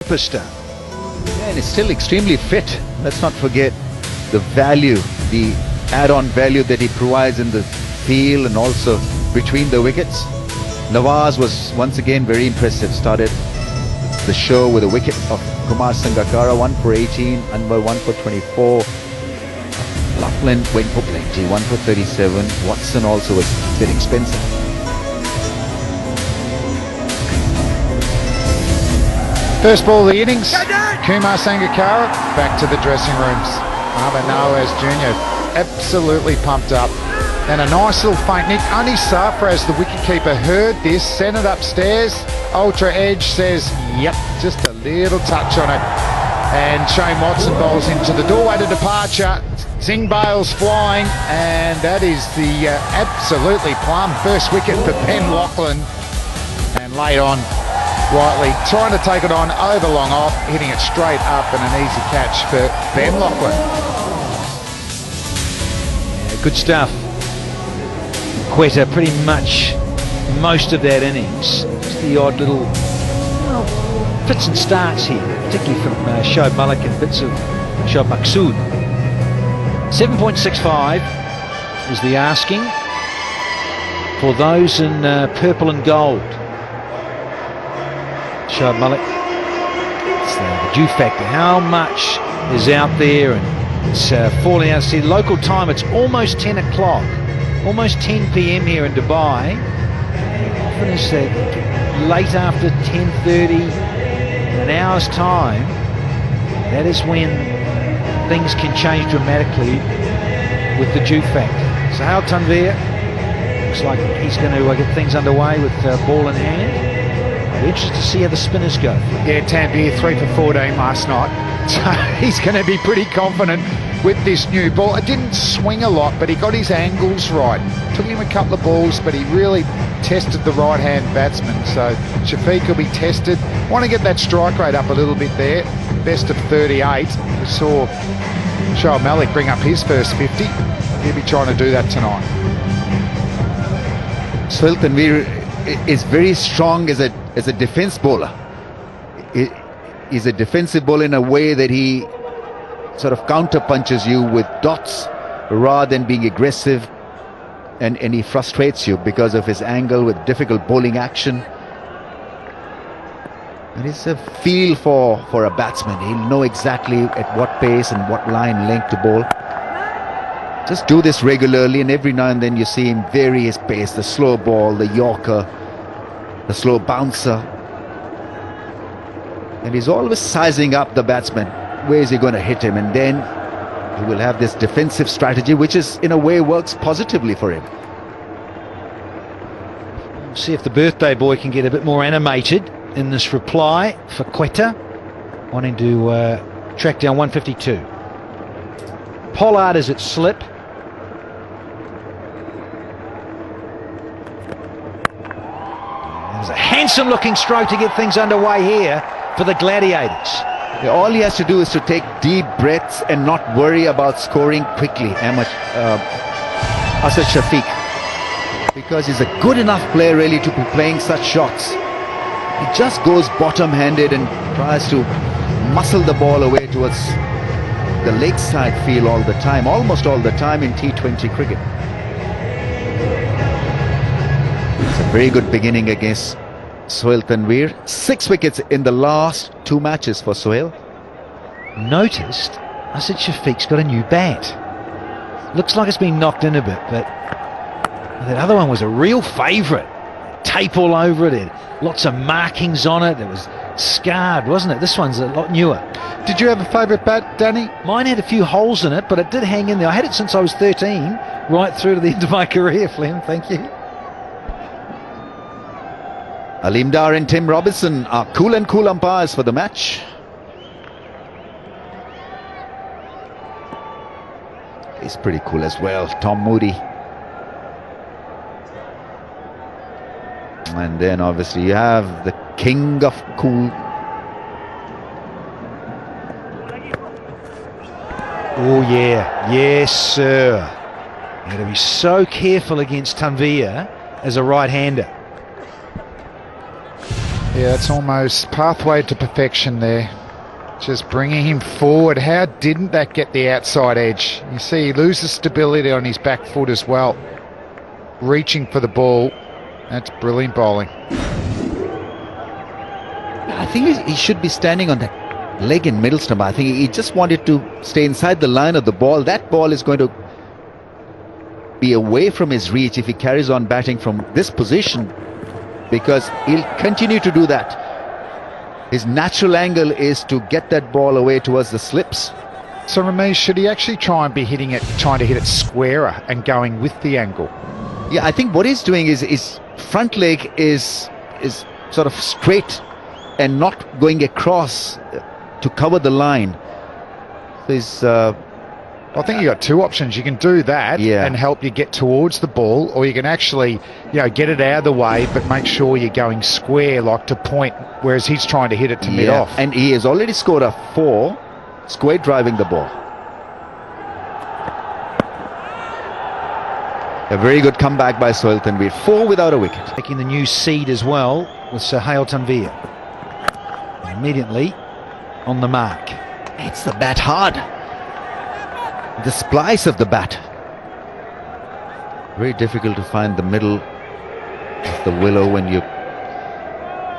superstar. Yeah, and it's still extremely fit. Let's not forget the value, the add-on value that he provides in the field and also between the wickets. Nawaz was once again very impressive. Started the show with a wicket of Kumar Sangakkara, 1 for 18, Anwar 1 for 24. Laughlin went for plenty, 1 for 37. Watson also was a bit expensive. First ball of the innings, Kumar Sangakkara back to the dressing rooms. Arthur Nawaz Jr. absolutely pumped up. And a nice little feint. Nick, only Sarfraz, the wicketkeeper, heard this, sent it upstairs. Ultra Edge says, yep, just a little touch on it. And Shane Watson bowls into the doorway to departure. Zing Bale's flying, and that is the absolutely plumb first wicket for Ben Laughlin. And late on, Whiteley trying to take it on over long off, hitting it straight up, and an easy catch for Ben Laughlin. Yeah, good stuff. Quetta pretty much most of that innings. Just the odd little fits and starts here, particularly from Shoaib Malik and bits of Shoaib Maqsood. 7.65 is the asking for those in purple and gold. Shoaib Malik. It's the dew factor. How much is out there, and it's falling out. See, local time, it's almost 10 o'clock. Almost 10 p.m. here in Dubai. Finish late after 10:30, an hour's time. That is when things can change dramatically with the dew factor. So Hal Tanvir looks like he's going to get things underway with ball in hand. I'll be interested to see how the spinners go. Yeah, Tanvir 3 for 14 last night. So he's going to be pretty confident with this new ball. It didn't swing a lot, but he got his angles right. Took him a couple of balls, but he really tested the right-hand batsman. So Shafiq will be tested. Want to get that strike rate up a little bit there. Best of 38. We saw Shoaib Malik bring up his first 50. He'll be trying to do that tonight. Sohail Tanvir is very strong as a defence bowler. He's a defensive bowler in a way that he sort of counter punches you with dots rather than being aggressive, and he frustrates you because of his angle with difficult bowling action. And it's a feel for a batsman. He'll know exactly at what pace and what line length to bowl. Just do this regularly, and every now and then you see him vary his pace. The slow ball, the yorker, the slow bouncer. And he's always sizing up the batsman. Where is he going to hit him? And then he will have this defensive strategy, which is in a way works positively for him. See if the birthday boy can get a bit more animated in this reply for Quetta, wanting to track down 152. Pollard is at slip. There's a handsome looking stroke to get things underway here for the Gladiators. Yeah, all he has to do is to take deep breaths and not worry about scoring quickly. Asad Shafiq, because he's a good enough player really to be playing such shots. He just goes bottom-handed and tries to muscle the ball away towards the leg side field all the time, almost all the time in T20 cricket. It's a very good beginning against Sohail Tanvir. 6 wickets in the last 2 matches for Sohail. Noticed Asad Shafiq's got a new bat. Looks like it's been knocked in a bit, but that other one was a real favourite. Tape all over it, lots of markings on it. It was scarred, wasn't it? This one's a lot newer. Did you have a favourite bat, Danny? Mine had a few holes in it, but it did hang in there. I had it since I was 13, right through to the end of my career, Flem. Thank you. Aleem Dar and Tim Robinson are cool umpires for the match. He's pretty cool as well, Tom Moody. And then obviously you have the king of cool. Oh yeah, yes sir. You got to be so careful against Tanvir as a right-hander. Yeah, it's almost pathway to perfection there. Just bringing him forward. How didn't that get the outside edge? You see he loses stability on his back foot as well. Reaching for the ball. That's brilliant bowling. I think he should be standing on that leg in middle stump. I think he just wanted to stay inside the line of the ball. That ball is going to be away from his reach if he carries on batting from this position, because he'll continue to do that. His natural angle is to get that ball away towards the slips. So Ramesh, should he actually try and be hitting it, trying to hit it squarer and going with the angle? Yeah, I think what he's doing is his front leg is sort of straight and not going across to cover the line. So I think you got two options. You can do that and help you get towards the ball, or you can actually, get it out of the way, but make sure you're going square, like to point, whereas he's trying to hit it to mid-off. And he has already scored a 4, square driving the ball. A very good comeback by Sohail Tanvir. 4 without a wicket. Taking the new seed as well with Sohail Tanvir. Immediately on the mark. Hits the bat hard. The splice of the bat. Very difficult to find the middle of the willow when you're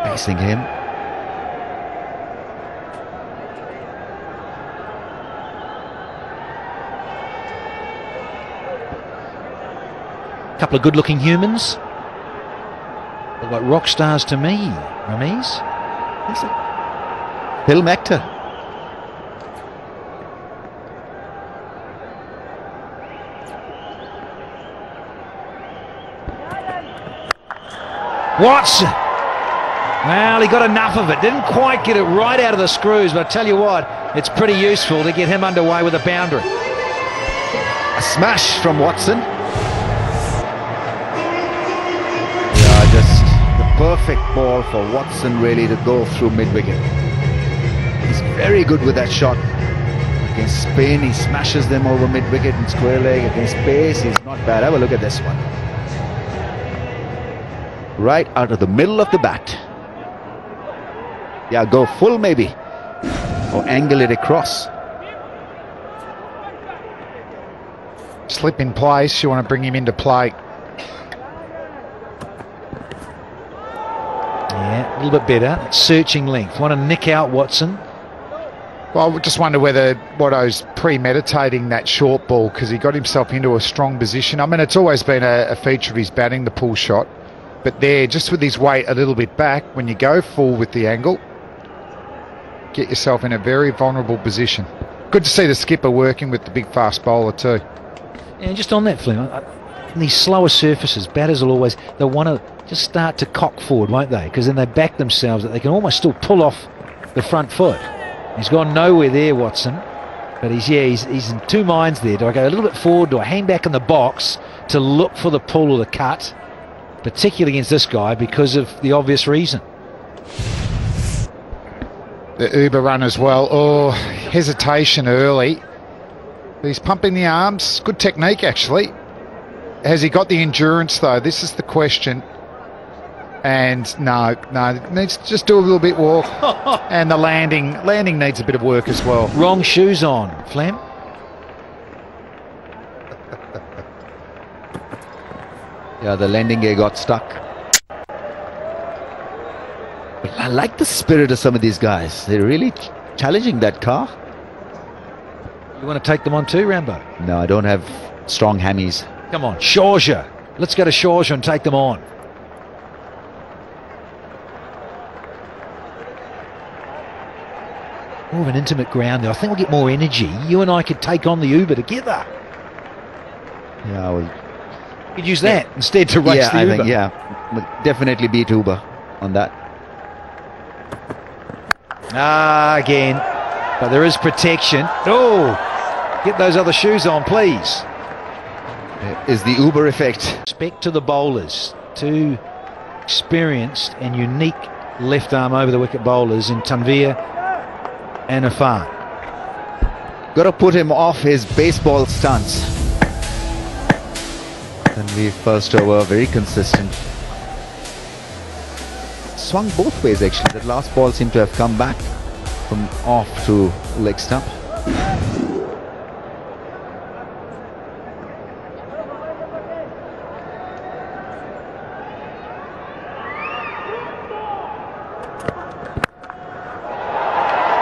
facing him. Couple of good-looking humans. Look like rock stars to me, Ramesh. Film actor. Watson! Well, he got enough of it. Didn't quite get it right out of the screws, but I tell you what, it's pretty useful to get him underway with a boundary. A smash from Watson. Yeah, just the perfect ball for Watson really to go through mid-wicket. He's very good with that shot. Against spin, he smashes them over mid-wicket and square leg. Against pace, he's not bad. Have a look at this one. Right out of the middle of the bat. Yeah, go full maybe. Or angle it across. Slip in place, you want to bring him into play. Yeah, a little bit better. Searching length. Want to nick out Watson. Well, I just wonder whether Watto's premeditating that short ball because he got himself into a strong position. I mean, it's always been a feature of his batting, the pull shot. But there, just with his weight a little bit back, when you go full with the angle, get yourself in a very vulnerable position. Good to see the skipper working with the big fast bowler too. And just on that, Flynn, in these slower surfaces, batters will always, they'll want to just start to cock forward, won't they? Because then they back themselves that they can almost still pull off the front foot. He's gone nowhere there, Watson. But he's in two minds there. Do I go a little bit forward? Do I hang back in the box to look for the pull or the cut? Particularly against this guy because of the obvious reason. The Uber run as well. Oh, hesitation early. He's pumping the arms. Good technique, actually. Has he got the endurance, though? This is the question. And no, needs to just do a little bit walk. And the landing needs a bit of work as well. Wrong shoes on, Flam. Yeah, the landing gear got stuck. But I like the spirit of some of these guys. They're really challenging that car. You want to take them on too, Rambo? No, I don't have strong hammies. Come on, Shawja. Let's go to Shawja and take them on. More of an intimate ground there. I think we'll get more energy. You and I could take on the Uber together. Yeah, well, you could use that instead to race the Uber. We'll definitely beat Uber on that. Again. But there is protection. Oh, get those other shoes on, please. Is the Uber effect. Respect to the bowlers. Two experienced and unique left arm over the wicket bowlers in Tanvir and Afan. Got to put him off his baseball stance. Tanvir first over, very consistent. swung both ways actually. That last ball seemed to have come back from off to leg stump.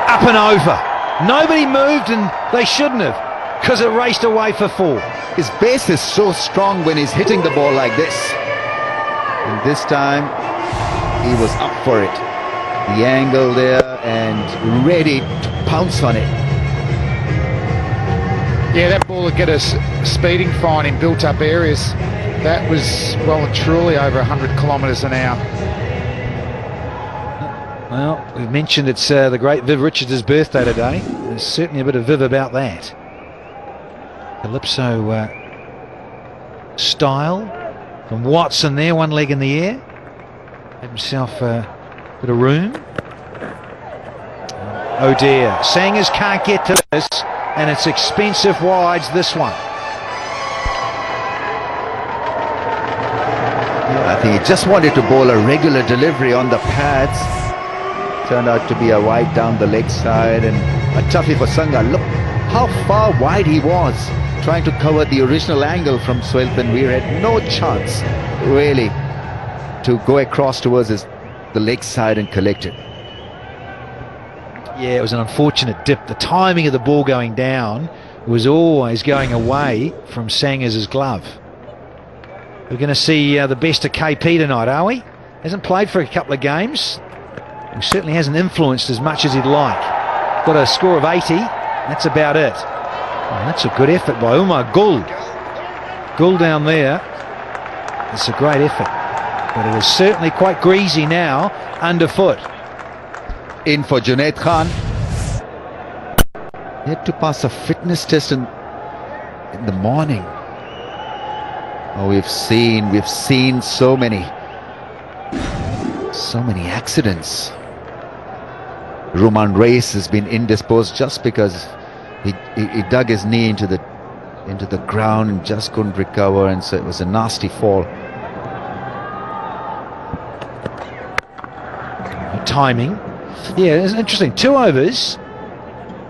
Up and over. Nobody moved, and they shouldn't have, because it raced away for 4. His base is so strong when he's hitting the ball like this. And this time, he was up for it. The angle there and ready to pounce on it. Yeah, that ball would get us a speeding fine in built-up areas. That was well and truly over 100 kilometres an hour. Well, we've mentioned it's the great Viv Richards' birthday today. There's certainly a bit of Viv about that. Calypso style from Watson there, one leg in the air. Had himself a bit of room. Oh dear, Sangers can't get to this, and it's expensive wides, this one. I think he just wanted to bowl a regular delivery on the pads. Turned out to be a wide down the leg side, and a toughie for Sangha. Look how far wide he was, trying to cover the original angle from Swelpenveer. Had no chance really to go across towards the leg side and collect it. Yeah, it was an unfortunate dip. The timing of the ball going down was always going away from Sangers' glove. We're going to see the best of KP tonight, are we? Hasn't played for a couple of games. He certainly hasn't influenced as much as he'd like. Got a score of 80. That's about it. Oh, that's a good effort by Umar Gul. Gul down there. It's a great effort. But it was certainly quite greasy now, underfoot. In for Junaid Khan. He had to pass a fitness test in the morning. Oh, we've seen so many accidents. Roman Reis has been indisposed just because he dug his knee into the ground and just couldn't recover, and so it was a nasty fall. Timing. Yeah, it's interesting. 2 overs,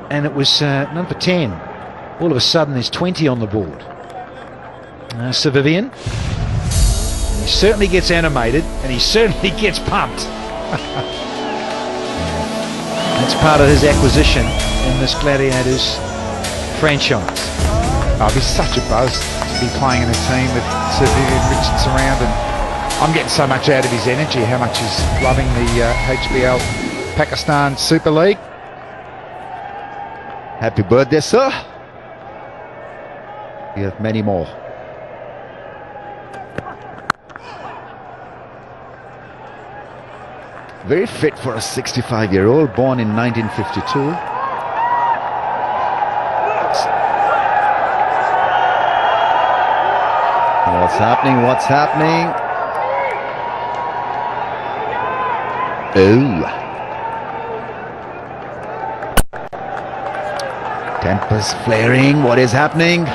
and it was number 10. All of a sudden, there's 20 on the board. Sir Vivian. He certainly gets animated, and he certainly gets pumped. That's part of his acquisition in this Gladiators franchise. Oh, it'd be such a buzz to be playing in a team with Sir Vivian Richards around, and I'm getting so much out of his energy, how much he's loving the HBL Pakistan Super League. Happy birthday, sir. We have many more. Very fit for a 65-year-old, born in 1952. What's happening? What's happening? Oh. Tempers flaring. What is happening?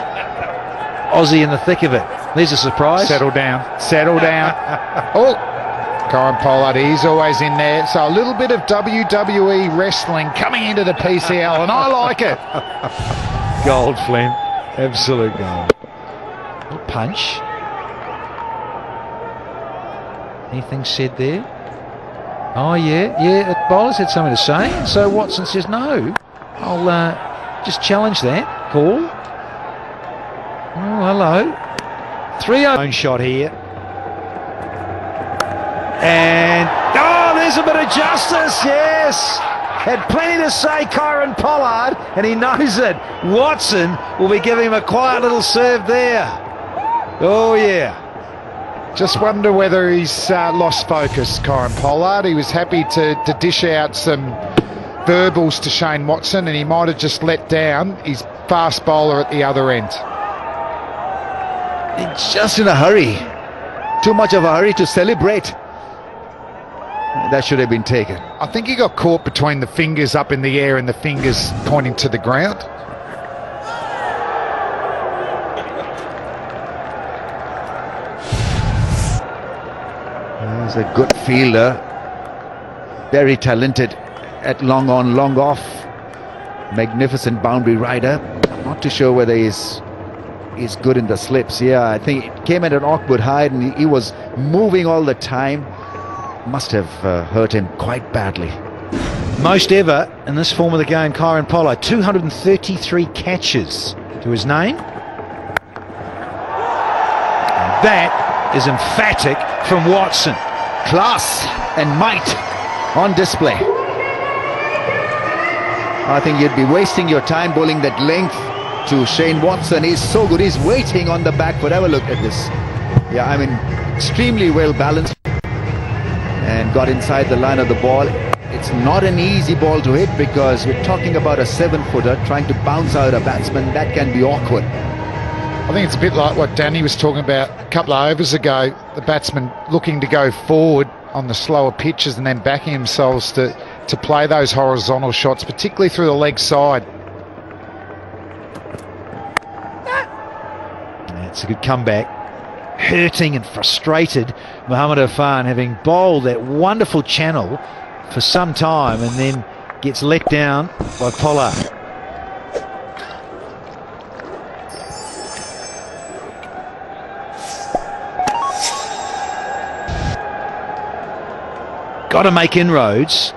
Aussie in the thick of it. There's a surprise. Settle down. Settle down. Oh. Karen Pollard, he's always in there. So a little bit of WWE wrestling coming into the PSL, and I like it. Gold, Flynn. Absolute gold. Little punch. Anything said there? Oh, yeah. The bowler's had something to say. And so Watson says, no, I'll just challenge that call. Oh, hello. 3-0. Own shot here. And, oh, there's a bit of justice, yes. Had plenty to say, Kyron Pollard, and he knows it. Watson will be giving him a quiet little serve there. Oh, yeah. Just wonder whether he's lost focus, Kyron Pollard. He was happy to dish out some verbals to Shane Watson, and he might have just let down his fast bowler at the other end. He's just in a hurry. Too much of a hurry to celebrate. That should have been taken. I think he got caught between the fingers up in the air and the fingers pointing to the ground. He's a good fielder. very talented at long on, long off. Magnificent boundary rider. Not too sure whether he's good in the slips. Yeah, I think it came at an awkward height and he was moving all the time. Must have hurt him quite badly. Most ever in this form of the game, Kieran Pollard, 233 catches to his name. And that is emphatic from Watson. Class and might on display. I think you'd be wasting your time bowling that length to Shane Watson. He's so good. He's waiting on the back foot. Have a look at this. Yeah, I mean, extremely well balanced and got inside the line of the ball. It's not an easy ball to hit because we're talking about a 7-footer trying to bounce out a batsman. That can be awkward. I think it's a bit like what Danny was talking about a couple of overs ago. The batsman looking to go forward on the slower pitches and then backing themselves to play those horizontal shots, particularly through the leg side. It's a good comeback. Hurting and frustrated Mohamed Irfan, having bowled that wonderful channel for some time and then gets let down by Pollard. Got to make inroads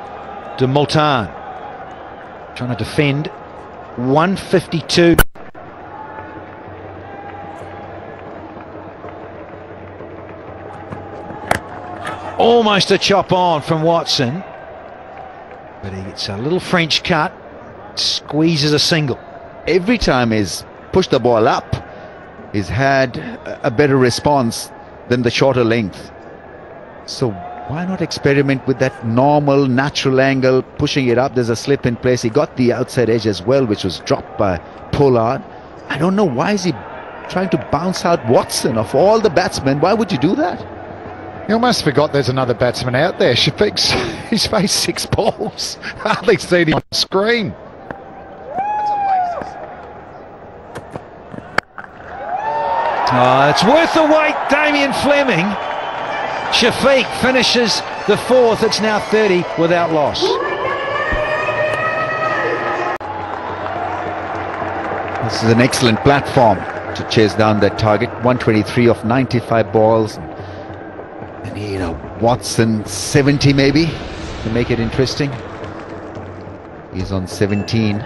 to Multan. Trying to defend. 152. Almost a chop on from Watson. But he gets a little French cut. Squeezes a single. Every time he's pushed the ball up, he's had a better response than the shorter length. So why not experiment with that normal, natural angle, pushing it up? There's a slip in place. He got the outside edge as well, which was dropped by Pollard. I don't know, why is he trying to bounce out Watson? Of all the batsmen, why would you do that? You almost forgot there's another batsman out there. Shafiq's, he's faced 6 balls. Hardly seen him on screen. It's worth the wait, Damien Fleming. Shafiq finishes the 4th. It's now 30 without loss. This is an excellent platform to chase down that target. 123 of 95 balls. And you know, Watson 70 maybe to make it interesting. He's on 17.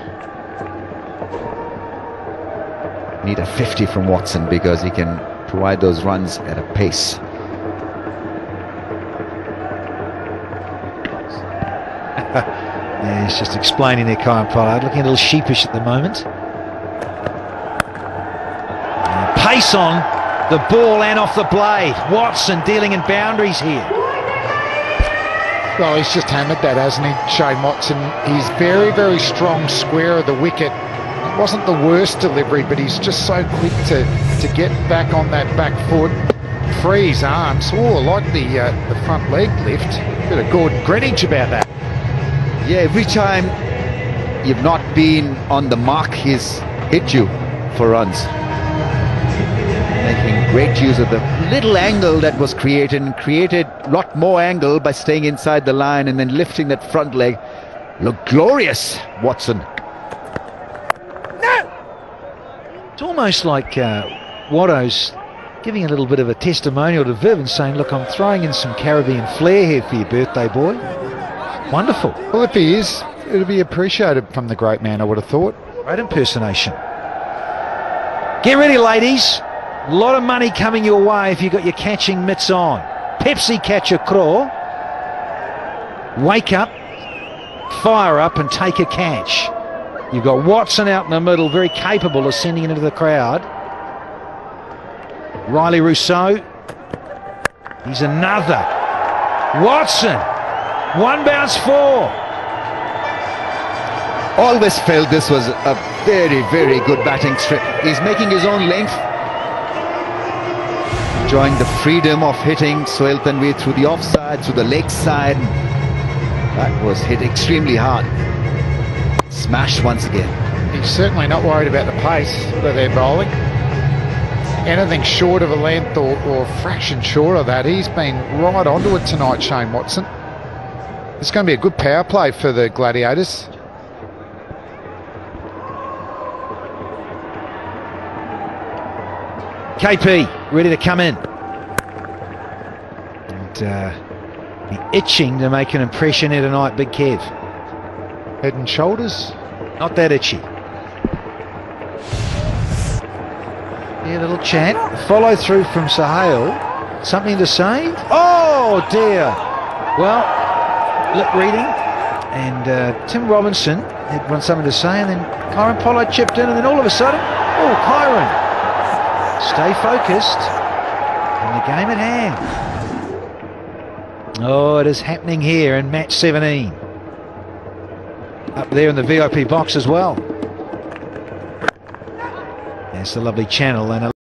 Need a 50 from Watson because he can provide those runs at a pace. Yeah, he's just explaining there, Kieran Pollard, looking a little sheepish at the moment. Pace on the ball and off the blade. Watson dealing in boundaries here. Well, he's just hammered that, hasn't he, Shane Watson? He's very, very strong square of the wicket. It wasn't the worst delivery, but he's just so quick to get back on that back foot, free his arms. Oh, I like the front leg lift. Bit of Gordon Greenwich about that. Yeah, every time you've not been on the mark, he's hit you for runs. Making great use of the little angle that was created, and created a lot more angle by staying inside the line and then lifting that front leg. Look glorious, Watson. No! It's almost like Watto's giving a little bit of a testimonial to Viv and saying, look, I'm throwing in some Caribbean flair here for your birthday, boy. Wonderful. Well, if he is, it'll be appreciated from the great man, I would have thought. Great impersonation. Get ready, ladies. A lot of money coming your way if you've got your catching mitts on. Pepsi Catcher Craw. Wake up, fire up and take a catch. You've got Watson out in the middle, very capable of sending it into the crowd. Riley Rousseau. He's another. Watson. 1 bounce 4. Always felt this was a very, very good batting strip. He's making his own length. Enjoying the freedom of hitting Sohail Tanvir through the offside, through the leg side. That was hit extremely hard. Smashed once again. He's certainly not worried about the pace that they're bowling. Anything short of a length or a fraction short of that, he's been right onto it tonight, Shane Watson. It's going to be a good power play for the Gladiators. KP ready to come in. And be itching to make an impression here tonight, Big Kev. Head and shoulders. Not that itchy. Yeah, a little chat. Follow through from Sahale. Something to say? Oh dear. Well, lip reading. And Tim Robinson had something to say, and then Kyron Pollard chipped in, and then all of a sudden, oh, Kyron, stay focused on the game at hand. Oh, it is happening here in match 17. Up there in the VIP box as well. There's the lovely channel and a